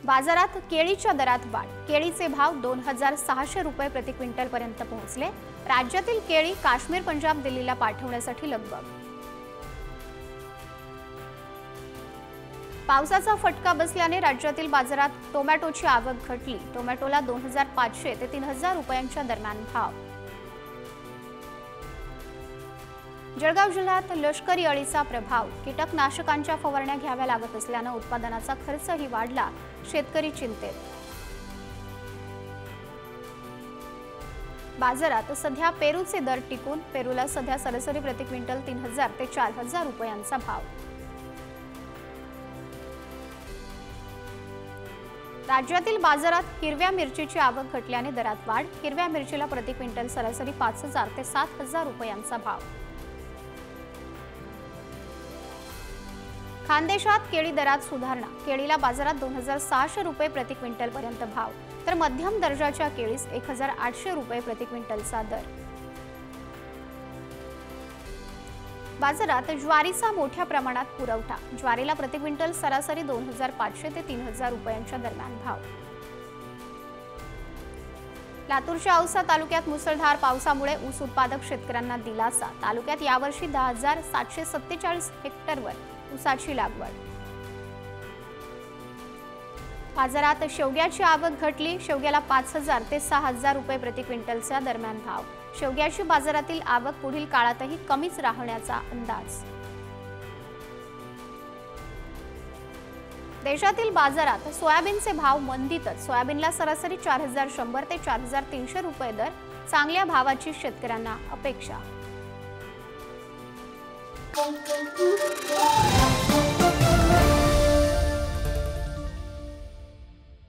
बाजारात केळीच्या दरात वाढ। केळीचे भाव 2600 रुपये प्रति क्विंटल पर्यंत पोहोचले। राज्यातील केळी काश्मीर, पंजाब, दिल्लीला पाठवण्यासाठी लगबग। पावसाचा फटका बसल्याने राज्यातील बाजारात टोमॅटोची आवक घटली। टोमॅटोला 2500 ते 3000 रुपयांच्या दरम्यान भाव। जळगाव जिल्ह्यात लष्करी अळीचा प्रभाव। कीटकनाशकांच्या फवारण्या घ्याव्या लागत असल्याने उत्पादनाचा खर्चही वाढला। शेतकरी चिंतेत। बाजारात सध्या पेरूचे दर टिकून। पेरूला सध्या सरासरी प्रति क्विंटल 3000 ते 4000 रुपयांचा भाव। राज्यातील बाजारात हिरव्या मिरचीची आवक घटल्याने दरात वाढ। हिरव्या मिरचीला प्रति क्विंटल सरासरी 5000 ते 7000 रुपयांचा भाव। खानदेशात केळी दरात सुधारणा। केळीला बाजारात 2600 रुपये प्रति क्विंटल पर्यंत भाव, तर मध्यम दर्जाच्या केळीस 1800 रुपये प्रति क्विंटलचा दर। बाजारात ज्वारीचा मोठ्या प्रमाणात पुरवठा। ज्वारीला प्रति क्विंटल सरासरी 2500 ते 3000 रुपयांच्या दरम्यान भाव। लातूरच्या औसा तालुक्यात मुसळधार पावसामुळे ऊस उत्पादक शेतकऱ्यांना दिलासा। तालुक्यात यावर्षी 10747 हेक्टरवर ऊसाची लागवड। बाजारात शेवग्याची आवक घटली। शेवग्याला 5000 ते 6000 रुपये प्रति क्विंटलच्या दरम्यान भाव। शेवग्याची बाजारातील आवक पुढील काळातही कमीच राहण्याचा अंदाज। देशातील बाजारात सोयाबीनचे भाव मंदीतच। सोयाबीनला सरासरी 4100 ते 4300 रुपये दर। चांगल्या भावाची शेतकऱ्यांना अपेक्षा।